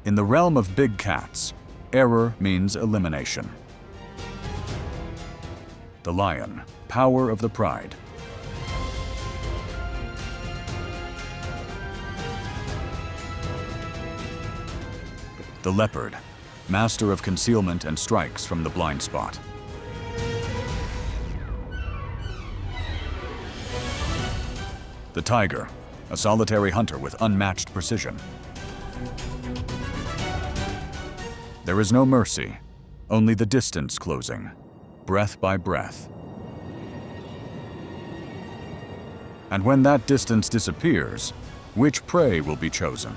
In the realm of big cats, error means elimination. The lion, power of the pride. The leopard, master of concealment and strikes from the blind spot. The tiger, a solitary hunter with unmatched precision. There is no mercy, only the distance closing, breath by breath. And when that distance disappears, which prey will be chosen?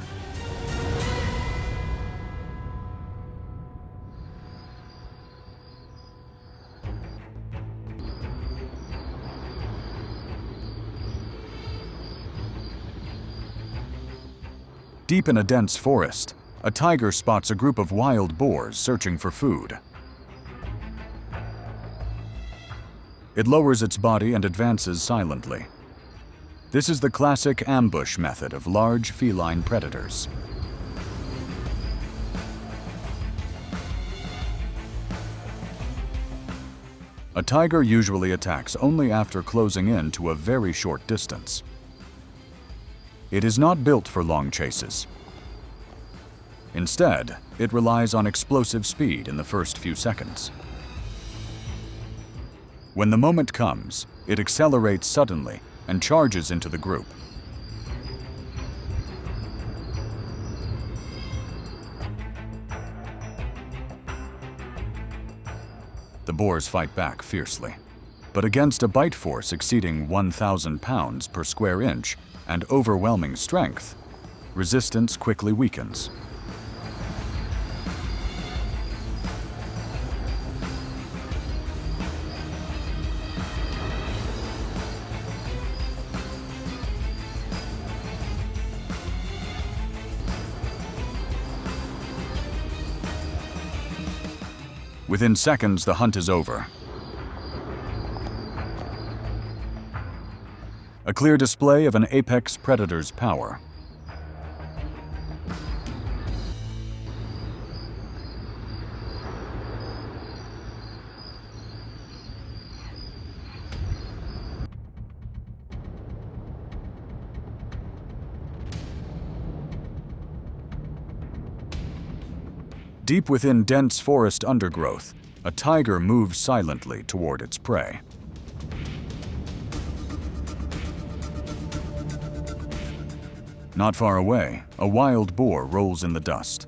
Deep in a dense forest, a tiger spots a group of wild boars searching for food. It lowers its body and advances silently. This is the classic ambush method of large feline predators. A tiger usually attacks only after closing in to a very short distance. It is not built for long chases. Instead, it relies on explosive speed in the first few seconds. When the moment comes, it accelerates suddenly and charges into the group. The boars fight back fiercely, but against a bite force exceeding 1,000 pounds per square inch and overwhelming strength, resistance quickly weakens. Within seconds, the hunt is over. A clear display of an apex predator's power. Deep within dense forest undergrowth, a tiger moves silently toward its prey. Not far away, a wild boar rolls in the dust.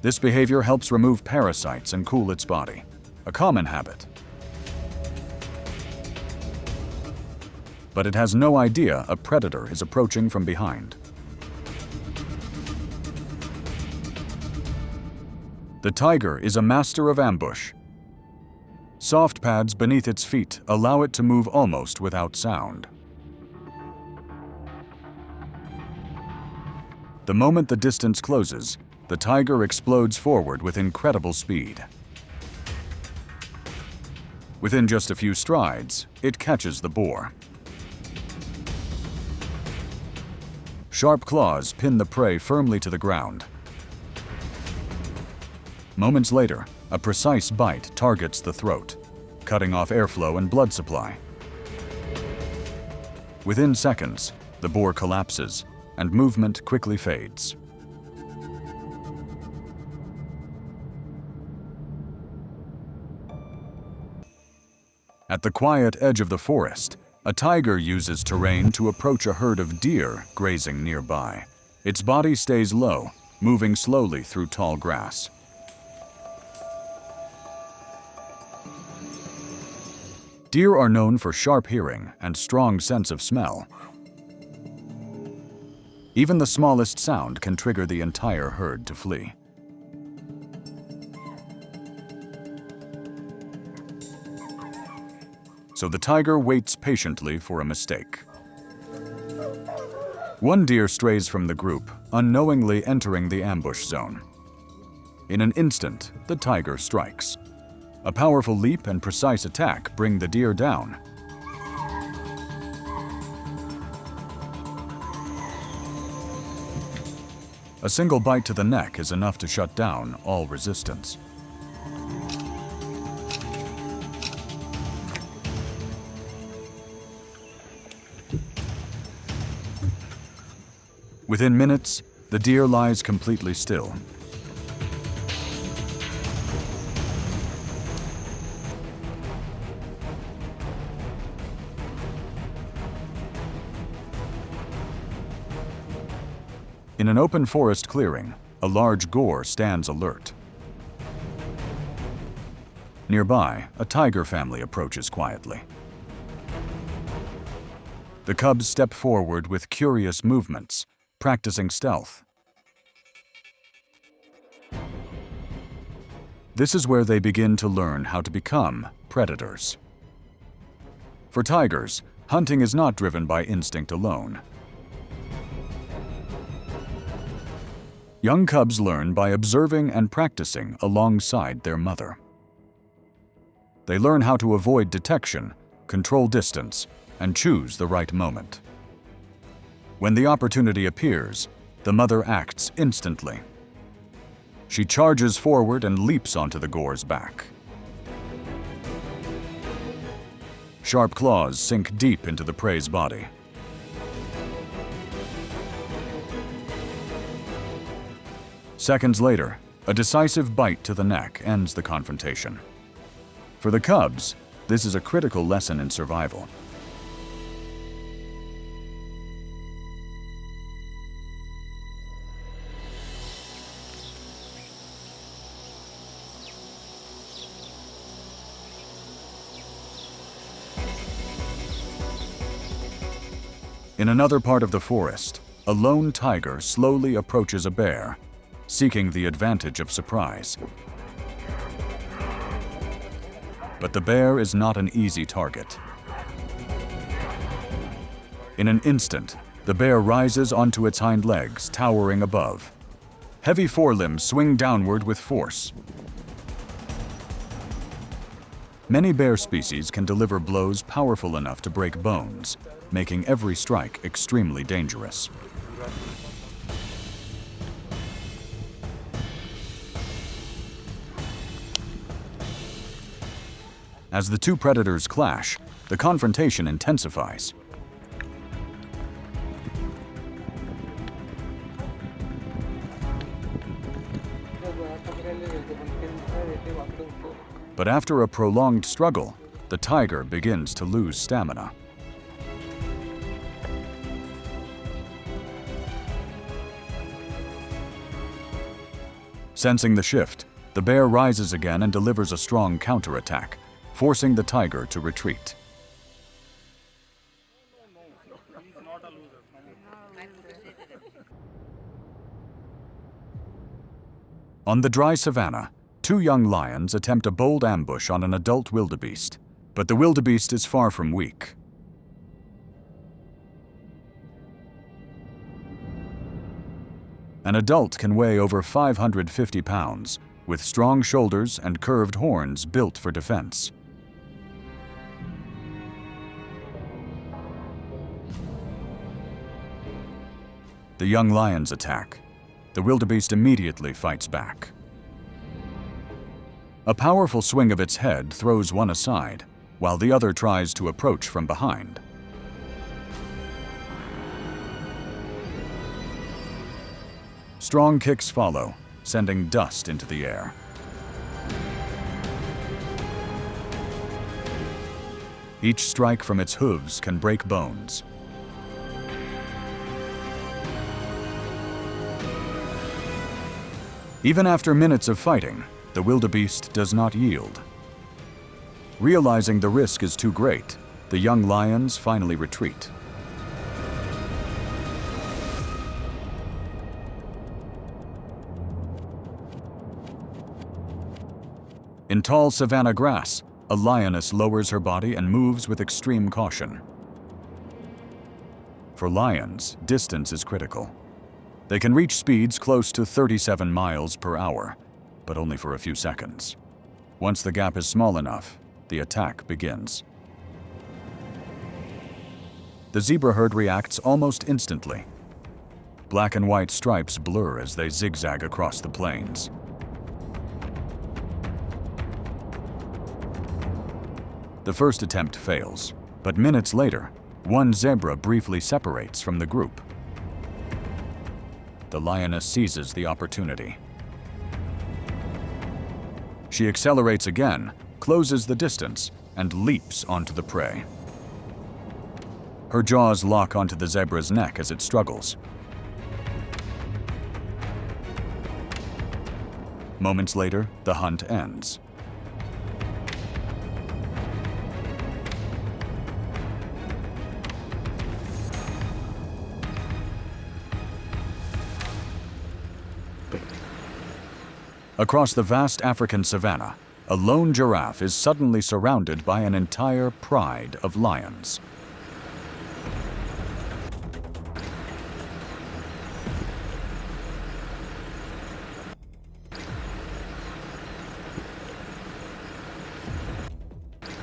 This behavior helps remove parasites and cool its body, a common habit. But it has no idea a predator is approaching from behind. The tiger is a master of ambush. Soft pads beneath its feet allow it to move almost without sound. The moment the distance closes, the tiger explodes forward with incredible speed. Within just a few strides, it catches the boar. Sharp claws pin the prey firmly to the ground. Moments later, a precise bite targets the throat, cutting off airflow and blood supply. Within seconds, the boar collapses, and movement quickly fades. At the quiet edge of the forest, a tiger uses terrain to approach a herd of deer grazing nearby. Its body stays low, moving slowly through tall grass. Deer are known for sharp hearing and strong sense of smell. Even the smallest sound can trigger the entire herd to flee. So the tiger waits patiently for a mistake. One deer strays from the group, unknowingly entering the ambush zone. In an instant, the tiger strikes. A powerful leap and precise attack bring the deer down. A single bite to the neck is enough to shut down all resistance. Within minutes, the deer lies completely still. In an open forest clearing, a large boar stands alert. Nearby, a tiger family approaches quietly. The cubs step forward with curious movements, practicing stealth. This is where they begin to learn how to become predators. For tigers, hunting is not driven by instinct alone. Young cubs learn by observing and practicing alongside their mother. They learn how to avoid detection, control distance, and choose the right moment. When the opportunity appears, the mother acts instantly. She charges forward and leaps onto the gore's back. Sharp claws sink deep into the prey's body. Seconds later, a decisive bite to the neck ends the confrontation. For the cubs, this is a critical lesson in survival. In another part of the forest, a lone tiger slowly approaches a bear, seeking the advantage of surprise. But the bear is not an easy target. In an instant, the bear rises onto its hind legs, towering above. Heavy forelimbs swing downward with force. Many bear species can deliver blows powerful enough to break bones, making every strike extremely dangerous. As the two predators clash, the confrontation intensifies. But after a prolonged struggle, the tiger begins to lose stamina. Sensing the shift, the bear rises again and delivers a strong counterattack, forcing the tiger to retreat. On the dry savanna, two young lions attempt a bold ambush on an adult wildebeest, but the wildebeest is far from weak. An adult can weigh over 550 pounds, with strong shoulders and curved horns built for defense. The young lions attack. The wildebeest immediately fights back. A powerful swing of its head throws one aside, while the other tries to approach from behind. Strong kicks follow, sending dust into the air. Each strike from its hooves can break bones. Even after minutes of fighting, the wildebeest does not yield. Realizing the risk is too great, the young lions finally retreat. In tall savanna grass, a lioness lowers her body and moves with extreme caution. For lions, distance is critical. They can reach speeds close to 37 miles per hour, but only for a few seconds. Once the gap is small enough, the attack begins. The zebra herd reacts almost instantly. Black and white stripes blur as they zigzag across the plains. The first attempt fails, but minutes later, one zebra briefly separates from the group. The lioness seizes the opportunity. She accelerates again, closes the distance, and leaps onto the prey. Her jaws lock onto the zebra's neck as it struggles. Moments later, the hunt ends. Across the vast African savanna, a lone giraffe is suddenly surrounded by an entire pride of lions.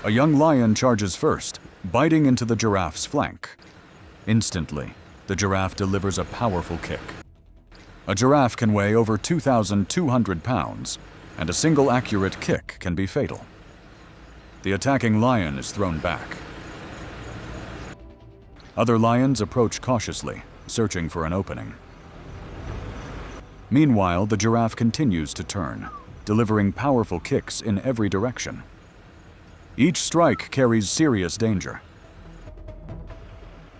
A young lion charges first, biting into the giraffe's flank. Instantly, the giraffe delivers a powerful kick. A giraffe can weigh over 2,200 pounds, and a single accurate kick can be fatal. The attacking lion is thrown back. Other lions approach cautiously, searching for an opening. Meanwhile, the giraffe continues to turn, delivering powerful kicks in every direction. Each strike carries serious danger.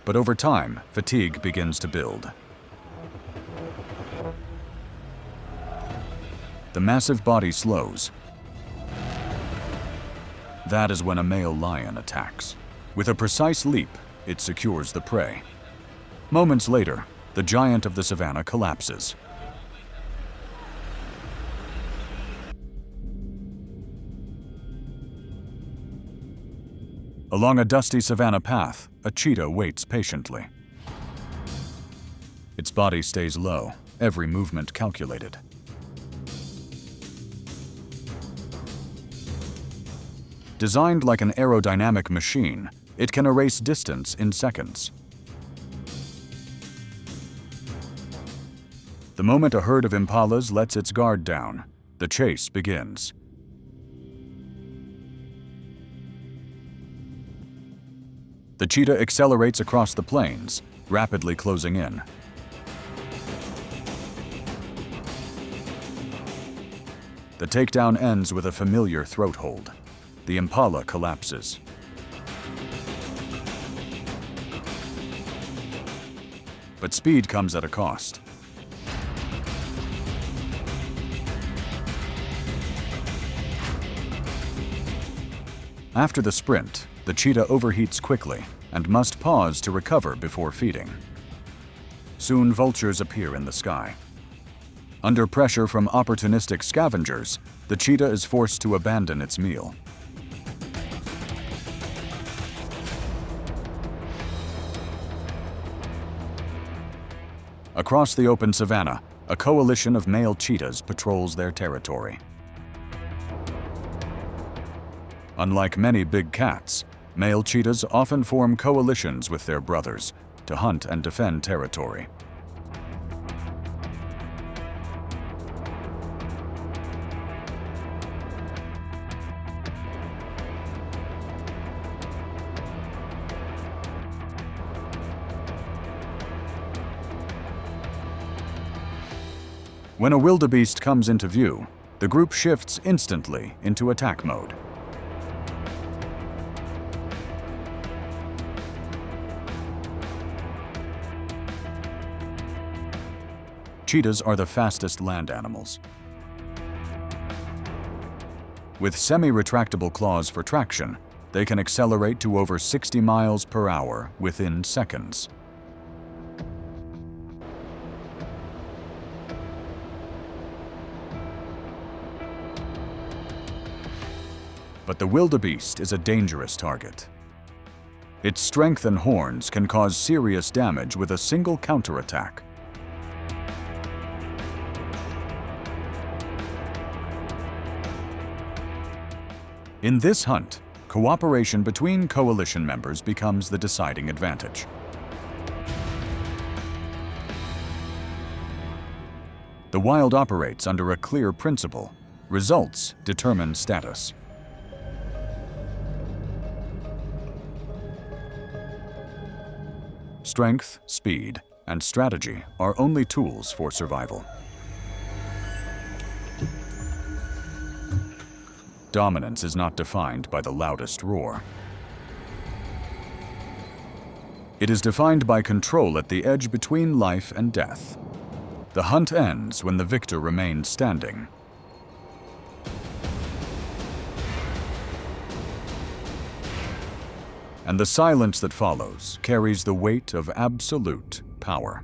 But over time, fatigue begins to build. The massive body slows. That is when a male lion attacks. With a precise leap, it secures the prey. Moments later, the giant of the savanna collapses. Along a dusty savanna path, a cheetah waits patiently. Its body stays low, every movement calculated. Designed like an aerodynamic machine, it can erase distance in seconds. The moment a herd of impalas lets its guard down, the chase begins. The cheetah accelerates across the plains, rapidly closing in. The takedown ends with a familiar throat hold. The impala collapses. But speed comes at a cost. After the sprint, the cheetah overheats quickly and must pause to recover before feeding. Soon vultures appear in the sky. Under pressure from opportunistic scavengers, the cheetah is forced to abandon its meal. Across the open savanna, a coalition of male cheetahs patrols their territory. Unlike many big cats, male cheetahs often form coalitions with their brothers to hunt and defend territory. When a wildebeest comes into view, the group shifts instantly into attack mode. Cheetahs are the fastest land animals. With semi-retractable claws for traction, they can accelerate to over 60 miles per hour within seconds. But the wildebeest is a dangerous target. Its strength and horns can cause serious damage with a single counterattack. In this hunt, cooperation between coalition members becomes the deciding advantage. The wild operates under a clear principle. Results determine status. Strength, speed, and strategy are only tools for survival. Dominance is not defined by the loudest roar. It is defined by control at the edge between life and death. The hunt ends when the victor remains standing. And the silence that follows carries the weight of absolute power.